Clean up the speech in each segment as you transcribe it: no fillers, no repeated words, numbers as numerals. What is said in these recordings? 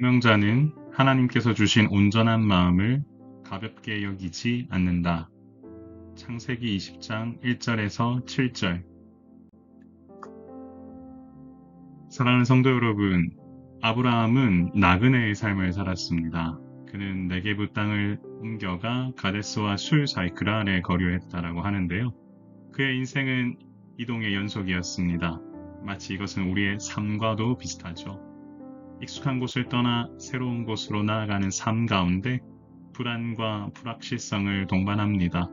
소명자는 하나님께서 주신 온전한 마음을 가볍게 여기지 않는다. 창세기 20장 1절에서 7절. 사랑하는 성도 여러분, 아브라함은 나그네의 삶을 살았습니다. 그는 네게브 땅을 옮겨가 가데스와 술 사이 그란에 거류했다라고 하는데요. 그의 인생은 이동의 연속이었습니다. 마치 이것은 우리의 삶과도 비슷하죠. 익숙한 곳을 떠나 새로운 곳으로 나아가는 삶 가운데 불안과 불확실성을 동반합니다.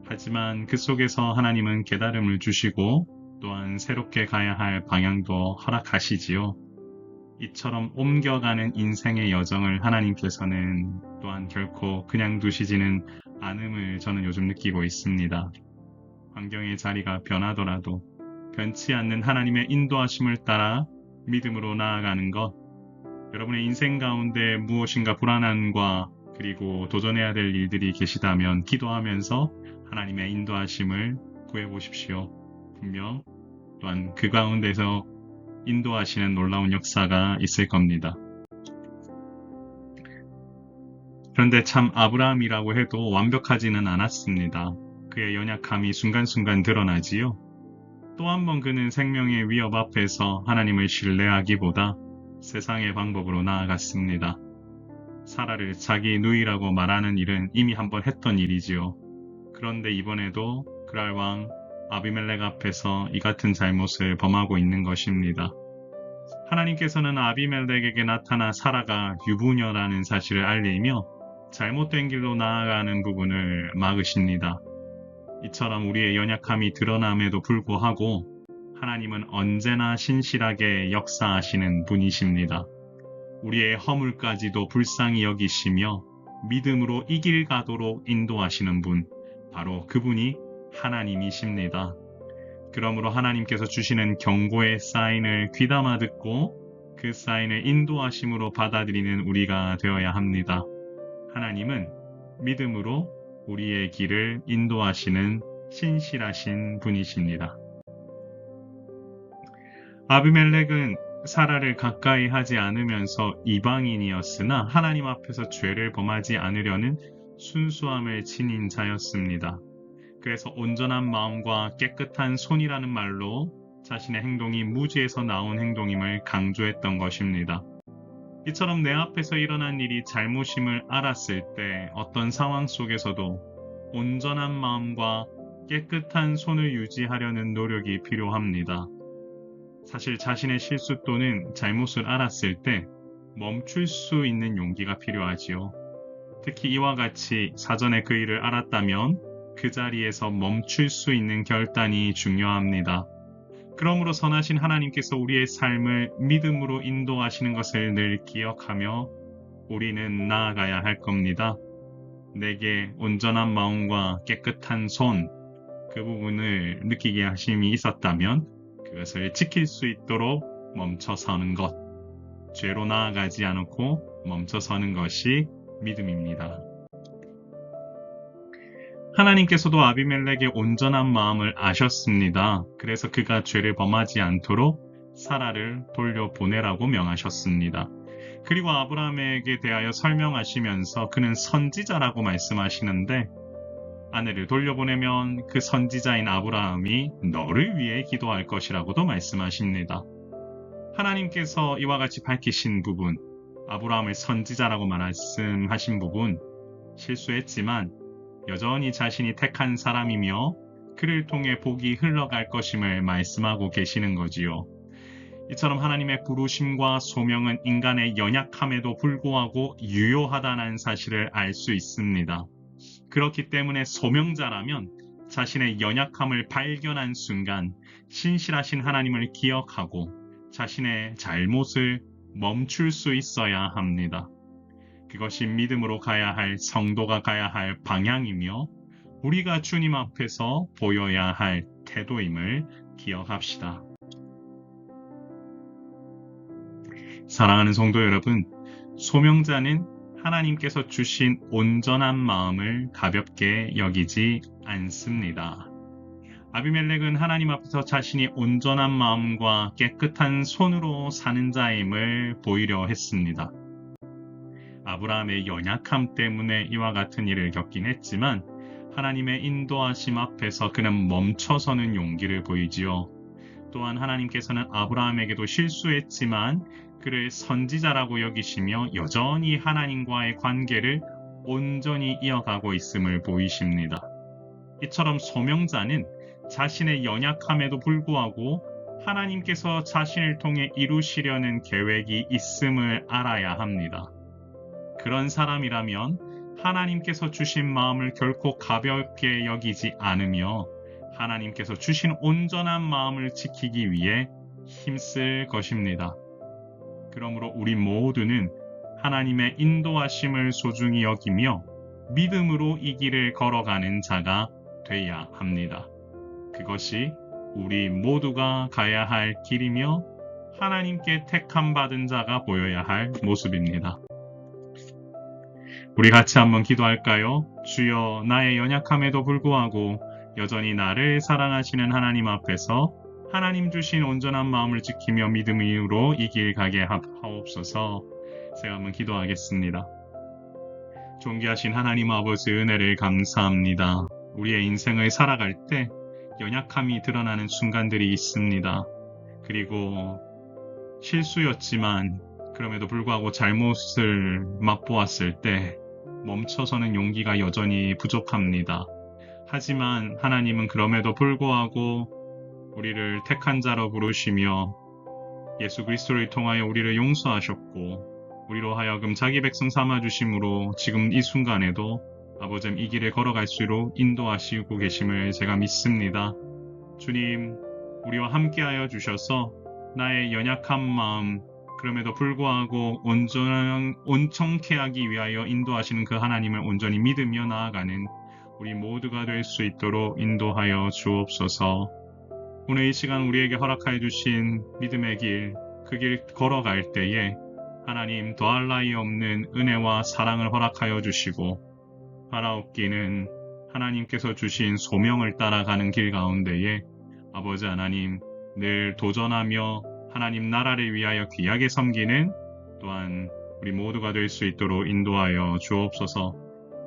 하지만 그 속에서 하나님은 깨달음을 주시고 또한 새롭게 가야 할 방향도 허락하시지요. 이처럼 옮겨가는 인생의 여정을 하나님께서는 또한 결코 그냥 두시지는 않음을 저는 요즘 느끼고 있습니다. 환경의 자리가 변하더라도 변치 않는 하나님의 인도하심을 따라 믿음으로 나아가는 것, 여러분의 인생 가운데 무엇인가 불안함과 그리고 도전해야 될 일들이 계시다면 기도하면서 하나님의 인도하심을 구해보십시오. 분명 또한 그 가운데서 인도하시는 놀라운 역사가 있을 겁니다. 그런데 참 아브라함이라고 해도 완벽하지는 않았습니다. 그의 연약함이 순간순간 드러나지요. 또 한 번 그는 생명의 위협 앞에서 하나님을 신뢰하기보다 세상의 방법으로 나아갔습니다. 사라를 자기 누이라고 말하는 일은 이미 한번 했던 일이지요. 그런데 이번에도 그랄 왕 아비멜렉 앞에서 이 같은 잘못을 범하고 있는 것입니다. 하나님께서는 아비멜렉에게 나타나 사라가 유부녀라는 사실을 알리며 잘못된 길로 나아가는 부분을 막으십니다. 이처럼 우리의 연약함이 드러남에도 불구하고 하나님은 언제나 신실하게 역사하시는 분이십니다. 우리의 허물까지도 불쌍히 여기시며 믿음으로 이 길 가도록 인도하시는 분, 바로 그분이 하나님이십니다. 그러므로 하나님께서 주시는 경고의 사인을 귀담아 듣고 그 사인을 인도하심으로 받아들이는 우리가 되어야 합니다. 하나님은 믿음으로 우리의 길을 인도하시는 신실하신 분이십니다. 아비멜렉은 사라를 가까이 하지 않으면서 이방인이었으나 하나님 앞에서 죄를 범하지 않으려는 순수함을 지닌 자였습니다. 그래서 온전한 마음과 깨끗한 손이라는 말로 자신의 행동이 무지에서 나온 행동임을 강조했던 것입니다. 이처럼 내 앞에서 일어난 일이 잘못임을 알았을 때 어떤 상황 속에서도 온전한 마음과 깨끗한 손을 유지하려는 노력이 필요합니다. 사실 자신의 실수 또는 잘못을 알았을 때 멈출 수 있는 용기가 필요하지요. 특히 이와 같이 사전에 그 일을 알았다면 그 자리에서 멈출 수 있는 결단이 중요합니다. 그러므로 선하신 하나님께서 우리의 삶을 믿음으로 인도하시는 것을 늘 기억하며 우리는 나아가야 할 겁니다. 내게 온전한 마음과 깨끗한 손, 그 부분을 느끼게 하심이 있었다면 그것을 지킬 수 있도록 멈춰서는 것, 죄로 나아가지 않고 멈춰서는 것이 믿음입니다. 하나님께서도 아비멜렉의 온전한 마음을 아셨습니다. 그래서 그가 죄를 범하지 않도록 사라를 돌려보내라고 명하셨습니다. 그리고 아브라함에게 대하여 설명하시면서 그는 선지자라고 말씀하시는데 아내를 돌려보내면 그 선지자인 아브라함이 너를 위해 기도할 것이라고도 말씀하십니다. 하나님께서 이와 같이 밝히신 부분, 아브라함을 선지자라고 말씀하신 부분, 실수했지만 여전히 자신이 택한 사람이며 그를 통해 복이 흘러갈 것임을 말씀하고 계시는 거지요. 이처럼 하나님의 부르심과 소명은 인간의 연약함에도 불구하고 유효하다는 사실을 알 수 있습니다. 그렇기 때문에 소명자라면 자신의 연약함을 발견한 순간 신실하신 하나님을 기억하고 자신의 잘못을 멈출 수 있어야 합니다. 그것이 믿음으로 가야 할 성도가 가야 할 방향이며 우리가 주님 앞에서 보여야 할 태도임을 기억합시다. 사랑하는 성도 여러분, 소명자는 하나님께서 주신 온전한 마음을 가볍게 여기지 않습니다. 아비멜렉은 하나님 앞에서 자신이 온전한 마음과 깨끗한 손으로 사는 자임을 보이려 했습니다. 아브라함의 연약함 때문에 이와 같은 일을 겪긴 했지만 하나님의 인도하심 앞에서 그는 멈춰서는 용기를 보이지요. 또한 하나님께서는 아브라함에게도 실수했지만 그를 선지자라고 여기시며 여전히 하나님과의 관계를 온전히 이어가고 있음을 보이십니다. 이처럼 소명자는 자신의 연약함에도 불구하고 하나님께서 자신을 통해 이루시려는 계획이 있음을 알아야 합니다. 그런 사람이라면 하나님께서 주신 마음을 결코 가볍게 여기지 않으며 하나님께서 주신 온전한 마음을 지키기 위해 힘쓸 것입니다. 그러므로 우리 모두는 하나님의 인도하심을 소중히 여기며 믿음으로 이 길을 걸어가는 자가 되어야 합니다. 그것이 우리 모두가 가야 할 길이며 하나님께 택함 받은 자가 보여야 할 모습입니다. 우리 같이 한번 기도할까요? 주여, 나의 연약함에도 불구하고 여전히 나를 사랑하시는 하나님 앞에서 하나님 주신 온전한 마음을 지키며 믿음으로 이 길 가게 하옵소서. 제가 한번 기도하겠습니다. 존귀하신 하나님 아버지, 은혜를 감사합니다. 우리의 인생을 살아갈 때 연약함이 드러나는 순간들이 있습니다. 그리고 실수였지만 그럼에도 불구하고 잘못을 맛보았을 때 멈춰서는 용기가 여전히 부족합니다. 하지만 하나님은 그럼에도 불구하고 우리를 택한 자로 부르시며 예수 그리스도를 통하여 우리를 용서하셨고 우리로 하여금 자기 백성 삼아주심으로 지금 이 순간에도 아버지 이 길을 걸어갈 수 있도록 인도하시고 계심을 제가 믿습니다. 주님, 우리와 함께하여 주셔서 나의 연약한 마음, 그럼에도 불구하고 온전케 하기 위하여 인도하시는 그 하나님을 온전히 믿으며 나아가는 우리 모두가 될 수 있도록 인도하여 주옵소서. 오늘 이 시간 우리에게 허락하여 주신 믿음의 길, 그 길 걸어갈 때에 하나님 더할 나위 없는 은혜와 사랑을 허락하여 주시고 바라옵기는 하나님께서 주신 소명을 따라가는 길 가운데에 아버지 하나님 늘 도전하며 하나님 나라를 위하여 귀하게 섬기는 또한 우리 모두가 될 수 있도록 인도하여 주옵소서.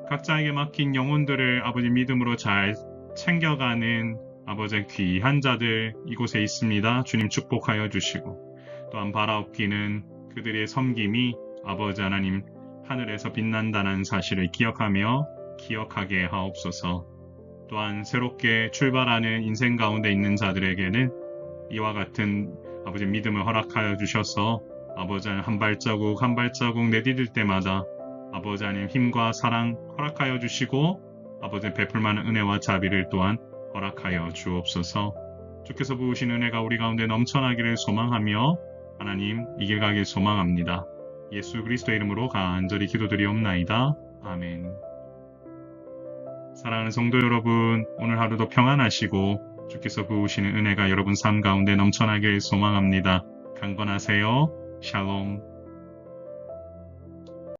각자에게 맡긴 영혼들을 아버지 믿음으로 잘 챙겨가는 아버지 귀한 자들 이곳에 있습니다. 주님 축복하여 주시고 또한 바라옵기는 그들의 섬김이 아버지 하나님 하늘에서 빛난다는 사실을 기억하게 하옵소서. 또한 새롭게 출발하는 인생 가운데 있는 자들에게는 이와 같은 아버지 믿음을 허락하여 주셔서 아버지 하나님 한 발자국 한 발자국 내디딜 때마다 아버지 하나님 힘과 사랑 허락하여 주시고 아버지 베풀 만한 은혜와 자비를 또한 허락하여 주옵소서. 주께서 부으신 은혜가 우리 가운데 넘쳐나기를 소망하며 하나님 이 길 가길 소망합니다. 예수 그리스도의 이름으로 간절히 기도드리옵나이다. 아멘. 사랑하는 성도 여러분, 오늘 하루도 평안하시고 주께서 부으시는 은혜가 여러분 삶 가운데 넘쳐나길 소망합니다. 강건하세요. 샬롬.